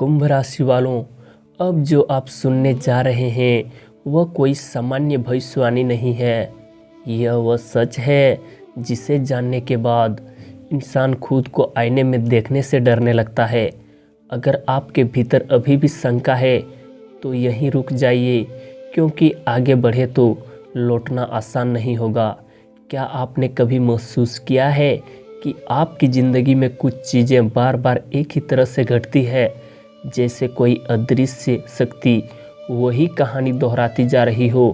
कुंभ राशि वालों, अब जो आप सुनने जा रहे हैं वह कोई सामान्य भविष्यवाणी नहीं है। यह वह सच है जिसे जानने के बाद इंसान खुद को आईने में देखने से डरने लगता है। अगर आपके भीतर अभी भी शंका है तो यहीं रुक जाइए, क्योंकि आगे बढ़े तो लौटना आसान नहीं होगा। क्या आपने कभी महसूस किया है कि आपकी ज़िंदगी में कुछ चीज़ें बार बार एक ही तरह से घटती है, जैसे कोई अदृश्य शक्ति वही कहानी दोहराती जा रही हो।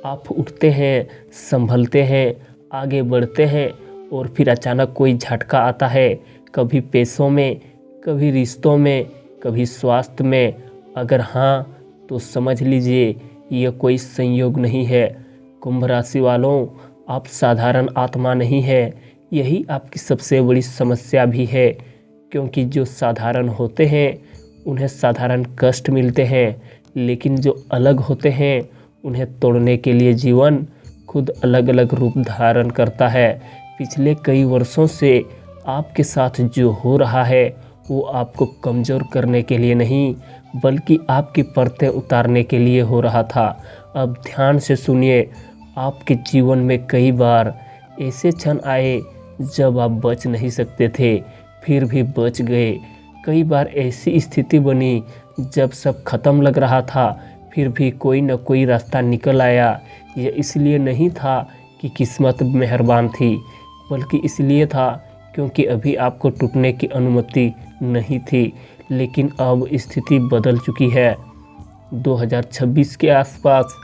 आप उठते हैं, संभलते हैं, आगे बढ़ते हैं और फिर अचानक कोई झटका आता है, कभी पैसों में, कभी रिश्तों में, कभी स्वास्थ्य में। अगर हाँ तो समझ लीजिए यह कोई संयोग नहीं है। कुंभ राशि वालों, आप साधारण आत्मा नहीं है, यही आपकी सबसे बड़ी समस्या भी है। क्योंकि जो साधारण होते हैं उन्हें साधारण कष्ट मिलते हैं, लेकिन जो अलग होते हैं उन्हें तोड़ने के लिए जीवन खुद अलग अलग रूप धारण करता है। पिछले कई वर्षों से आपके साथ जो हो रहा है वो आपको कमज़ोर करने के लिए नहीं, बल्कि आपकी परतें उतारने के लिए हो रहा था। अब ध्यान से सुनिए, आपके जीवन में कई बार ऐसे क्षण आए जब आप बच नहीं सकते थे, फिर भी बच गए। कई बार ऐसी स्थिति बनी जब सब खत्म लग रहा था, फिर भी कोई न कोई रास्ता निकल आया। यह इसलिए नहीं था कि किस्मत मेहरबान थी, बल्कि इसलिए था क्योंकि अभी आपको टूटने की अनुमति नहीं थी। लेकिन अब स्थिति बदल चुकी है। 2026 के आसपास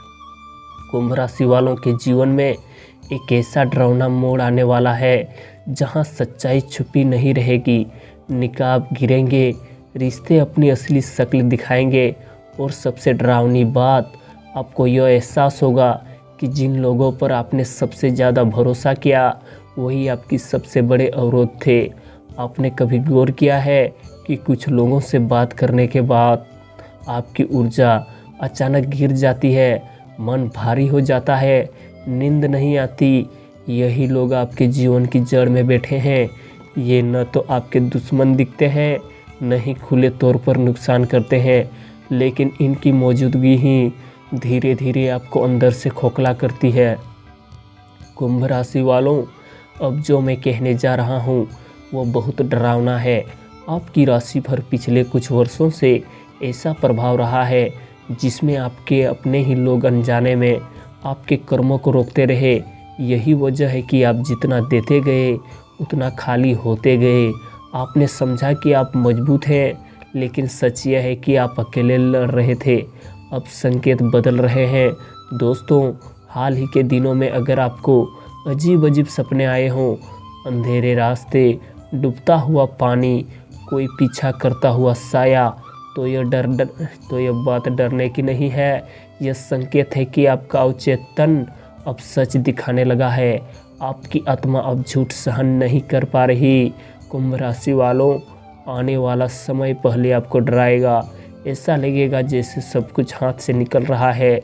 कुंभ राशि वालों के जीवन में एक ऐसा डरावना मोड़ आने वाला है जहां सच्चाई छुपी नहीं रहेगी। निकाब गिरेंगे, रिश्ते अपनी असली शक्ल दिखाएंगे और सबसे डरावनी बात, आपको यह एहसास होगा कि जिन लोगों पर आपने सबसे ज़्यादा भरोसा किया वही आपकी सबसे बड़े अवरोध थे। आपने कभी गौर किया है कि कुछ लोगों से बात करने के बाद आपकी ऊर्जा अचानक गिर जाती है, मन भारी हो जाता है, नींद नहीं आती। यही लोग आपके जीवन की जड़ में बैठे हैं। ये न तो आपके दुश्मन दिखते हैं, न ही खुले तौर पर नुकसान करते हैं, लेकिन इनकी मौजूदगी ही धीरे धीरे आपको अंदर से खोखला करती है। कुंभ राशि वालों, अब जो मैं कहने जा रहा हूँ वो बहुत डरावना है। आपकी राशि पर पिछले कुछ वर्षों से ऐसा प्रभाव रहा है जिसमें आपके अपने ही लोग अनजाने में आपके कर्मों को रोकते रहे। यही वजह है कि आप जितना देते गए उतना खाली होते गए। आपने समझा कि आप मजबूत हैं, लेकिन सच यह है कि आप अकेले लड़ रहे थे। अब संकेत बदल रहे हैं दोस्तों। हाल ही के दिनों में अगर आपको अजीब अजीब सपने आए हों, अंधेरे रास्ते, डूबता हुआ पानी, कोई पीछा करता हुआ साया, तो यह बात डरने की नहीं है। यह संकेत है कि आपका अवचेतन अब सच दिखाने लगा है। आपकी आत्मा अब झूठ सहन नहीं कर पा रही। कुंभ राशि वालों, आने वाला समय पहले आपको डराएगा। ऐसा लगेगा जैसे सब कुछ हाथ से निकल रहा है।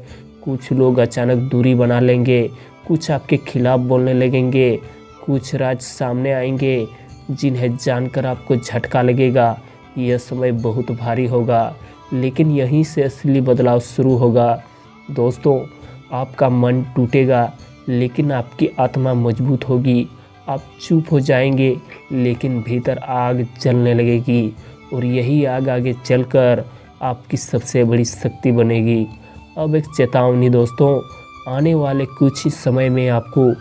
कुछ लोग अचानक दूरी बना लेंगे, कुछ आपके खिलाफ बोलने लगेंगे, कुछ राज सामने आएंगे जिन्हें जानकर आपको झटका लगेगा। यह समय बहुत भारी होगा, लेकिन यहीं से असली बदलाव शुरू होगा दोस्तों। आपका मन टूटेगा, लेकिन आपकी आत्मा मजबूत होगी। आप चुप हो जाएंगे, लेकिन भीतर आग जलने लगेगी, और यही आग आगे चलकर आपकी सबसे बड़ी शक्ति बनेगी। अब एक चेतावनी दोस्तों, आने वाले कुछ ही समय में आपको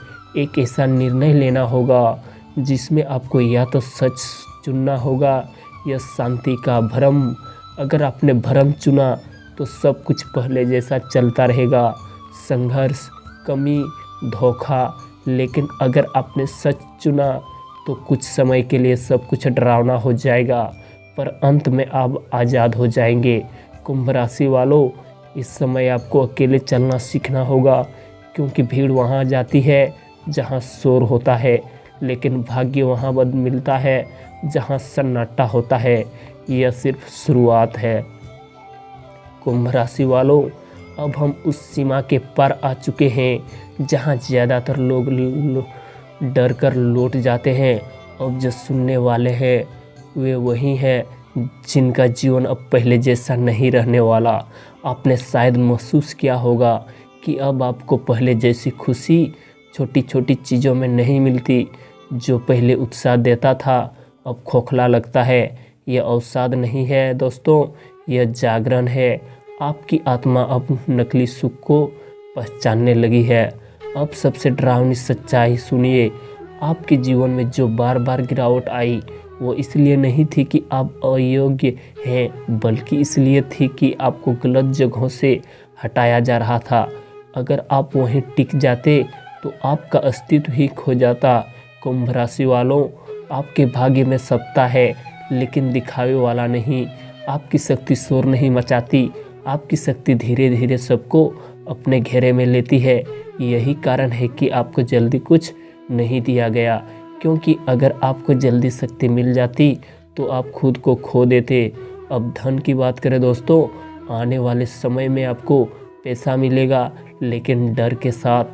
एक ऐसा निर्णय लेना होगा जिसमें आपको या तो सच चुनना होगा या शांति का भ्रम। अगर आपने भ्रम चुना तो सब कुछ पहले जैसा चलता रहेगा, संघर्ष, कमी, धोखा। लेकिन अगर आपने सच चुना तो कुछ समय के लिए सब कुछ डरावना हो जाएगा, पर अंत में आप आज़ाद हो जाएंगे। कुंभ राशि वालों, इस समय आपको अकेले चलना सीखना होगा, क्योंकि भीड़ वहाँ जाती है जहाँ शोर होता है, लेकिन भाग्य वहाँ बद मिलता है जहाँ सन्नाटा होता है। यह सिर्फ शुरुआत है। कुंभ राशि वालों, अब हम उस सीमा के पार आ चुके हैं जहां ज़्यादातर लोग डर कर लौट जाते हैं। अब जो सुनने वाले हैं वे वही हैं जिनका जीवन अब पहले जैसा नहीं रहने वाला। आपने शायद महसूस किया होगा कि अब आपको पहले जैसी खुशी छोटी छोटी चीज़ों में नहीं मिलती। जो पहले उत्साह देता था अब खोखला लगता है। यह अवसाद नहीं है दोस्तों, यह जागरण है। आपकी आत्मा अब नकली सुख को पहचानने लगी है। अब सबसे डरावनी सच्चाई सुनिए, आपके जीवन में जो बार बार गिरावट आई वो इसलिए नहीं थी कि आप अयोग्य हैं, बल्कि इसलिए थी कि आपको गलत जगहों से हटाया जा रहा था। अगर आप वहीं टिक जाते तो आपका अस्तित्व ही खो जाता। कुंभ राशि वालों, आपके भाग्य में सत्ता है लेकिन दिखावे वाला नहीं। आपकी शक्ति शोर नहीं मचाती, आपकी शक्ति धीरे धीरे सबको अपने घेरे में लेती है। यही कारण है कि आपको जल्दी कुछ नहीं दिया गया, क्योंकि अगर आपको जल्दी शक्ति मिल जाती तो आप खुद को खो देते। अब धन की बात करें दोस्तों, आने वाले समय में आपको पैसा मिलेगा लेकिन डर के साथ,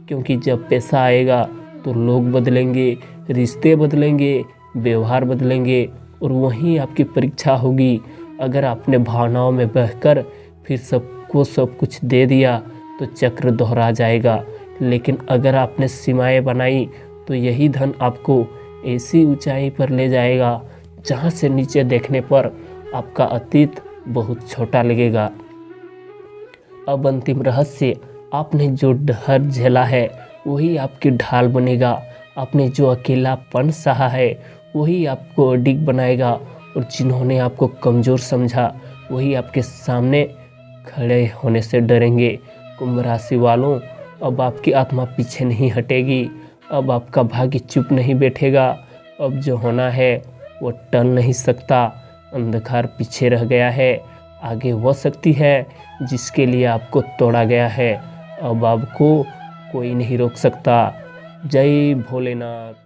क्योंकि जब पैसा आएगा तो लोग बदलेंगे, रिश्ते बदलेंगे, व्यवहार बदलेंगे और वहीं आपकी परीक्षा होगी। अगर आपने भावनाओं में बहकर फिर सबको सब कुछ दे दिया तो चक्र दोहरा जाएगा, लेकिन अगर आपने सीमाएं बनाई तो यही धन आपको ऐसी ऊंचाई पर ले जाएगा जहां से नीचे देखने पर आपका अतीत बहुत छोटा लगेगा। अब अंतिम रहस्य, आपने जो डर झेला है वही आपकी ढाल बनेगा। आपने जो अकेलापन सहा है वही आपको अडिग बनाएगा, और जिन्होंने आपको कमज़ोर समझा वही आपके सामने खड़े होने से डरेंगे। कुंभ राशि वालों, अब आपकी आत्मा पीछे नहीं हटेगी, अब आपका भाग्य चुप नहीं बैठेगा। अब जो होना है वो टल नहीं सकता। अंधकार पीछे रह गया है, आगे वह शक्ति है जिसके लिए आपको तोड़ा गया है। अब आपको कोई नहीं रोक सकता। जय भोलेनाथ।